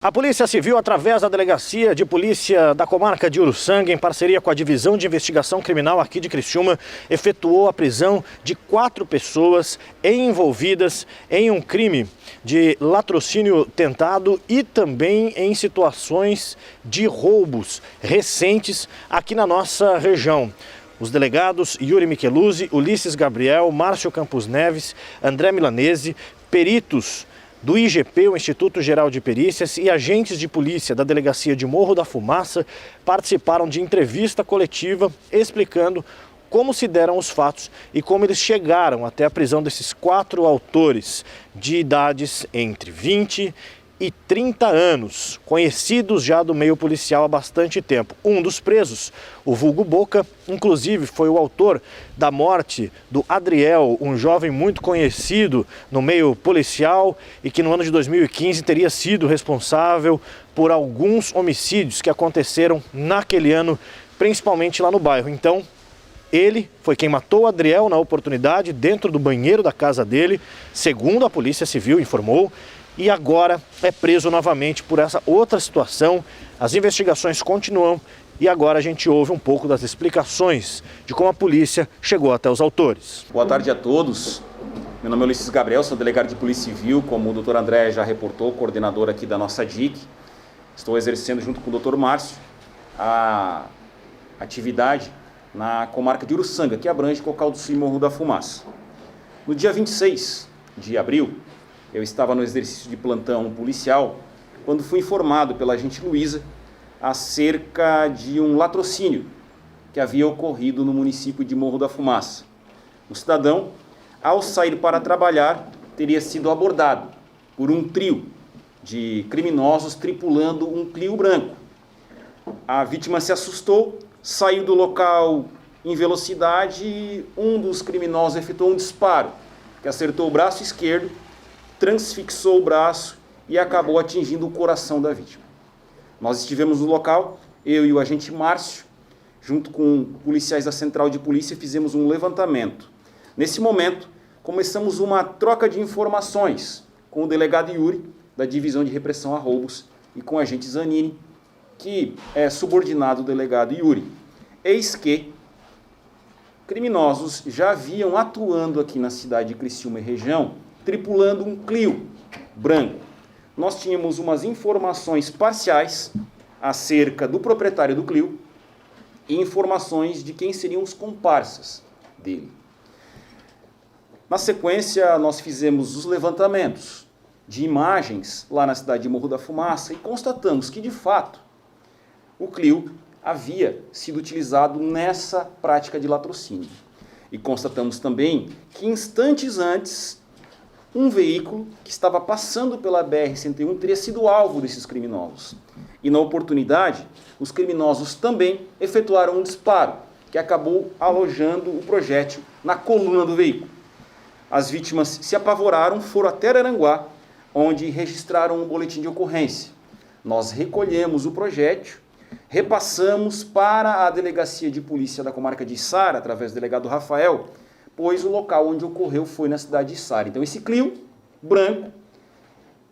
A Polícia Civil, através da Delegacia de Polícia da Comarca de Uruçanga, em parceria com a Divisão de Investigação Criminal aqui de Criciúma, efetuou a prisão de 4 pessoas envolvidas em um crime de latrocínio tentado e também em situações de roubos recentes aqui na nossa região. Os delegados Yuri Micheluzzi, Ulisses Gabriel, Márcio Campos Neves, André Milanese, peritos do IGP, o Instituto Geral de Perícias, e agentes de polícia da Delegacia de Morro da Fumaça participaram de entrevista coletiva explicando como se deram os fatos e como eles chegaram até a prisão desses 4 autores de idades entre 20 e 30 anos, conhecidos já do meio policial há bastante tempo. Um dos presos, o vulgo Boca, inclusive foi o autor da morte do Adriel, um jovem muito conhecido no meio policial e que no ano de 2015 teria sido responsável por alguns homicídios que aconteceram naquele ano, principalmente lá no bairro. Então, ele foi quem matou o Adriel na oportunidade dentro do banheiro da casa dele, segundo a Polícia Civil informou, e agora é preso novamente por essa outra situação. As investigações continuam e agora a gente ouve um pouco das explicações de como a polícia chegou até os autores. Boa tarde a todos. Meu nome é Ulisses Gabriel, sou delegado de Polícia Civil, como o doutor André já reportou, coordenador aqui da nossa DIC. Estou exercendo junto com o doutor Márcio a atividade na comarca de Uruçanga, que abrange Cocal do Sul e Morro da Fumaça. No dia 26 de abril, eu estava no exercício de plantão policial quando fui informado pela agente Luísa acerca de um latrocínio que havia ocorrido no município de Morro da Fumaça. O cidadão, ao sair para trabalhar, teria sido abordado por um trio de criminosos tripulando um Clio branco. A vítima se assustou, saiu do local em velocidade e um dos criminosos efetuou um disparo que acertou o braço esquerdo, transfixou o braço e acabou atingindo o coração da vítima. Nós estivemos no local, eu e o agente Márcio, junto com policiais da Central de Polícia, fizemos um levantamento. Nesse momento, começamos uma troca de informações com o delegado Yuri, da Divisão de Repressão a Roubos, e com o agente Zanini, que é subordinado ao delegado Yuri. Eis que criminosos já vinham atuando aqui na cidade de Criciúma e região, tripulando um Clio branco. Nós tínhamos umas informações parciais acerca do proprietário do Clio e informações de quem seriam os comparsas dele. Na sequência, nós fizemos os levantamentos de imagens lá na cidade de Morro da Fumaça e constatamos que, de fato, o Clio havia sido utilizado nessa prática de latrocínio. E constatamos também que, instantes antes, um veículo que estava passando pela BR-101 teria sido alvo desses criminosos. E na oportunidade, os criminosos também efetuaram um disparo, que acabou alojando o projétil na coluna do veículo. As vítimas se apavoraram, foram até Araranguá, onde registraram um boletim de ocorrência. Nós recolhemos o projétil, repassamos para a Delegacia de Polícia da Comarca de Içara, através do delegado Rafael, pois o local onde ocorreu foi na cidade de Içara. Então esse Clio branco,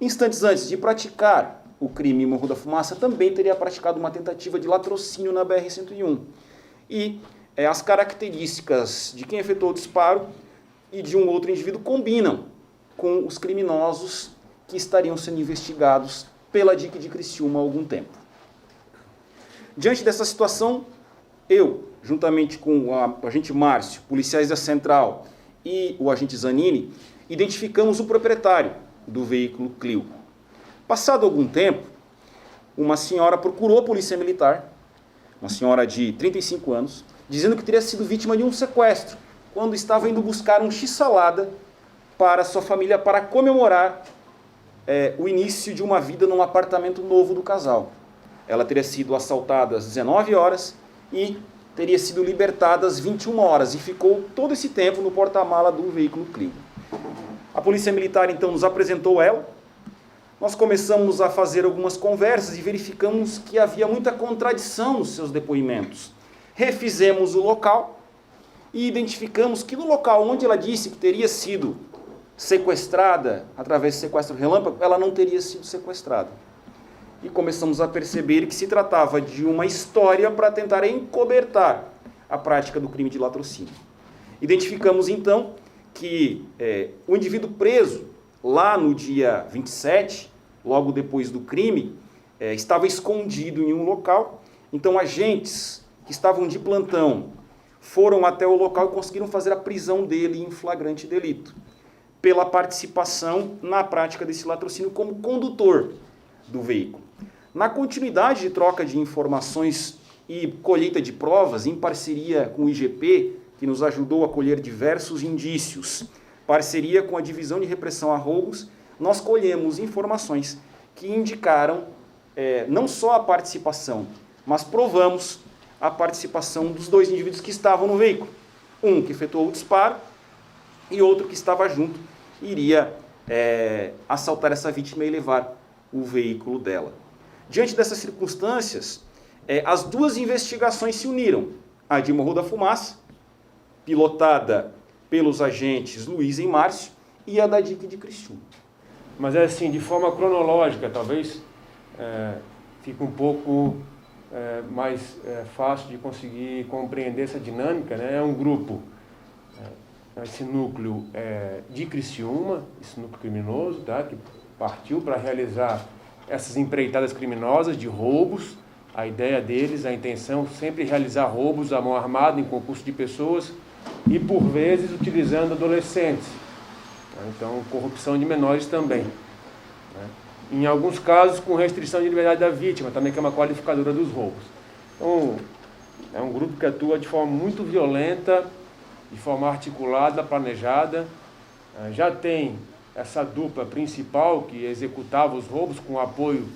instantes antes de praticar o crime em Morro da Fumaça, também teria praticado uma tentativa de latrocínio na BR-101. E as características de quem efetuou o disparo e de um outro indivíduo combinam com os criminosos que estariam sendo investigados pela DIC de Criciúma há algum tempo. Diante dessa situação, eu, juntamente com o agente Márcio, policiais da Central e o agente Zanini, identificamos o proprietário do veículo Clio. Passado algum tempo, uma senhora procurou a polícia militar, uma senhora de 35 anos, dizendo que teria sido vítima de um sequestro, quando estava indo buscar um x-salada para sua família para comemorar o início de uma vida num apartamento novo do casal. Ela teria sido assaltada às 19 horas e teria sido libertada às 21 horas e ficou todo esse tempo no porta-mala do veículo Clio. A polícia militar então nos apresentou ela, nós começamos a fazer algumas conversas e verificamos que havia muita contradição nos seus depoimentos. Refizemos o local e identificamos que no local onde ela disse que teria sido sequestrada através de sequestro relâmpago, ela não teria sido sequestrada. e começamos a perceber que se tratava de uma história para tentar encobertar a prática do crime de latrocínio. Identificamos, então, que o indivíduo preso lá no dia 27, logo depois do crime, estava escondido em um local. Então, agentes que estavam de plantão foram até o local e conseguiram fazer a prisão dele em flagrante delito, pela participação na prática desse latrocínio como condutor do veículo. Na continuidade de troca de informações e colheita de provas, em parceria com o IGP, que nos ajudou a colher diversos indícios, parceria com a Divisão de Repressão a Roubos, nós colhemos informações que indicaram não só a participação, mas provamos a participação dos dois indivíduos que estavam no veículo. Um que efetuou o disparo e outro que estava junto e iria assaltar essa vítima e levar o veículo dela. Diante dessas circunstâncias, as duas investigações se uniram. A de Morro da Fumaça, pilotada pelos agentes Luiz e Márcio, e a da DIC de Criciúma. Mas é assim, de forma cronológica, talvez fique um pouco mais fácil de conseguir compreender essa dinâmica, né? É um grupo, esse núcleo de Criciúma, esse núcleo criminoso, tá? Que partiu para realizar essas empreitadas criminosas de roubos. A ideia deles, a intenção, sempre realizar roubos à mão armada em concurso de pessoas e, por vezes, utilizando adolescentes. Então, corrupção de menores também. Em alguns casos, com restrição de liberdade da vítima, também que é uma qualificadora dos roubos. Então, é um grupo que atua de forma muito violenta, de forma articulada, planejada. Já tem essa dupla principal que executava os roubos com o apoio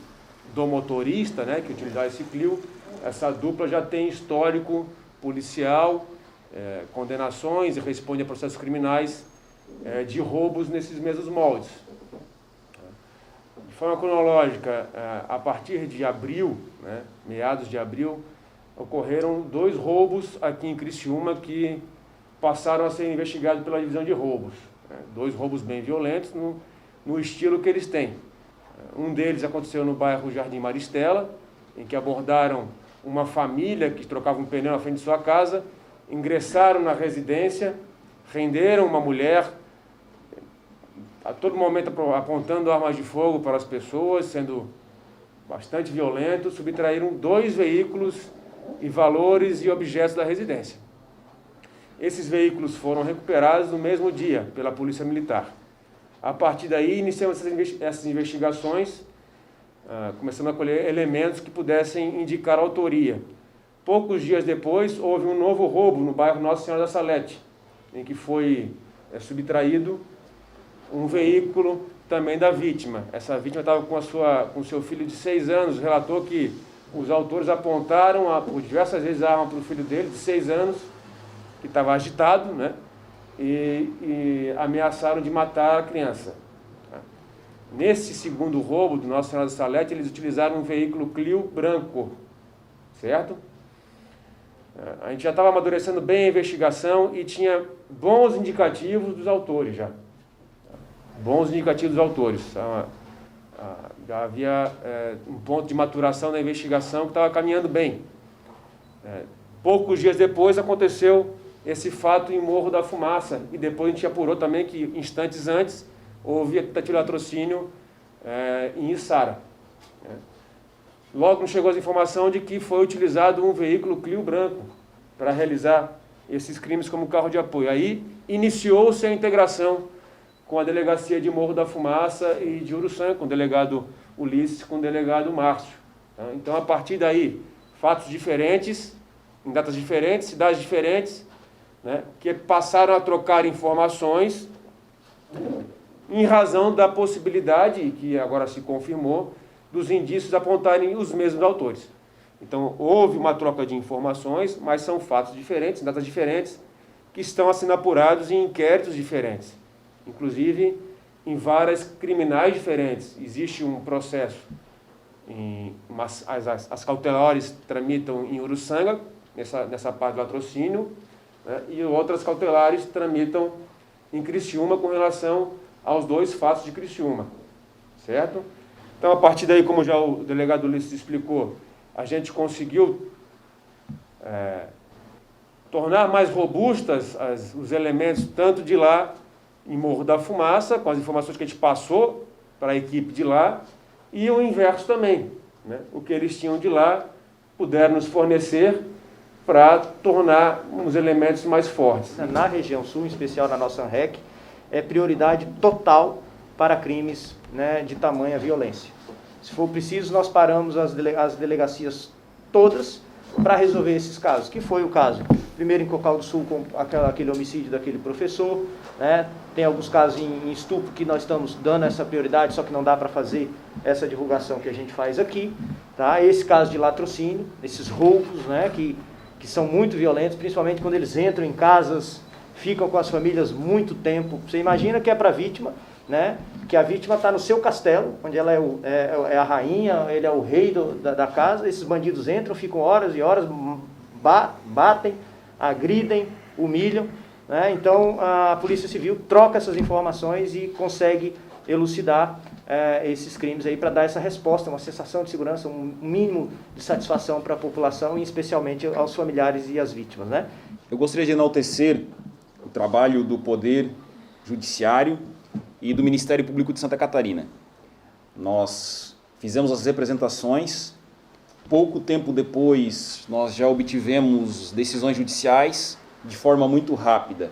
do motorista, né, que utilizava esse Clio. Essa dupla já tem histórico policial, condenações e responde a processos criminais de roubos nesses mesmos moldes. De forma cronológica, a partir de abril, né, meados de abril, ocorreram 2 roubos aqui em Criciúma que passaram a ser investigados pela divisão de roubos. 2 roubos bem violentos no estilo que eles têm. Um deles aconteceu no bairro Jardim Maristela, em que abordaram uma família que trocava um pneu na frente de sua casa, ingressaram na residência, renderam uma mulher, a todo momento apontando armas de fogo para as pessoas, sendo bastante violentos, subtraíram 2 veículos e valores e objetos da residência. Esses veículos foram recuperados no mesmo dia pela Polícia Militar. A partir daí, iniciamos essas investigações, começando a colher elementos que pudessem indicar a autoria. Poucos dias depois, houve um novo roubo no bairro Nossa Senhora da Salete, em que foi subtraído um veículo também da vítima. Essa vítima estava com seu filho de 6 anos, relatou que os autores apontaram por diversas vezes a arma para o filho dele, de 6 anos, que estava agitado, né? E ameaçaram de matar a criança. Nesse segundo roubo do Nossa Senhora da Salete, eles utilizaram um veículo Clio branco, certo? A gente já estava amadurecendo bem a investigação e tinha bons indicativos dos autores já. Bons indicativos dos autores. Já havia um ponto de maturação da investigação que estava caminhando bem. Poucos dias depois aconteceu esse fato em Morro da Fumaça, e depois a gente apurou também que, instantes antes, houve tentativa de latrocínio em Içara. Logo chegou a informação de que foi utilizado um veículo Clio branco para realizar esses crimes como carro de apoio. Aí iniciou-se a integração com a delegacia de Morro da Fumaça e de Uruçanga, com o delegado Ulisses, com o delegado Márcio. Então, a partir daí, fatos diferentes, em datas diferentes, cidades diferentes, né, que passaram a trocar informações em razão da possibilidade, que agora se confirmou, dos indícios apontarem os mesmos autores. Então, houve uma troca de informações, mas são fatos diferentes, datas diferentes, que estão sendo apurados em inquéritos diferentes. Inclusive, em várias criminais diferentes. Existe um processo, as cautelares tramitam em Uruçanga, nessa parte do latrocínio, né, e outras cautelares tramitam em Criciúma com relação aos 2 fatos de Criciúma, certo? Então, a partir daí, como já o delegado Ulisses explicou, a gente conseguiu tornar mais robustas os elementos, tanto de lá, em Morro da Fumaça, com as informações que a gente passou para a equipe de lá, e o inverso também, né? O que eles tinham de lá, puderam nos fornecer para tornar os elementos mais fortes. Na região sul, em especial na nossa ANREC, é prioridade total para crimes, né, de tamanha violência. Se for preciso, nós paramos as delegacias todas para resolver esses casos, que foi o caso, primeiro em Cocal do Sul, com aquele homicídio daquele professor, né? Tem alguns casos em estupro que nós estamos dando essa prioridade, só que não dá para fazer essa divulgação que a gente faz aqui, tá? Esse caso de latrocínio, esses roubos, né, que são muito violentos, principalmente quando eles entram em casas, ficam com as famílias muito tempo. Você imagina que é para a vítima, né? Que a vítima está no seu castelo, onde ela é a rainha, ele é o rei da casa, esses bandidos entram, ficam horas e horas, batem, agridem, humilham, né? Então a Polícia Civil troca essas informações e consegue elucidar esses crimes aí para dar essa resposta, uma sensação de segurança, um mínimo de satisfação para a população e especialmente aos familiares e às vítimas, né? Eu gostaria de enaltecer o trabalho do Poder Judiciário e do Ministério Público de Santa Catarina. Nós fizemos as representações, pouco tempo depois nós já obtivemos decisões judiciais de forma muito rápida.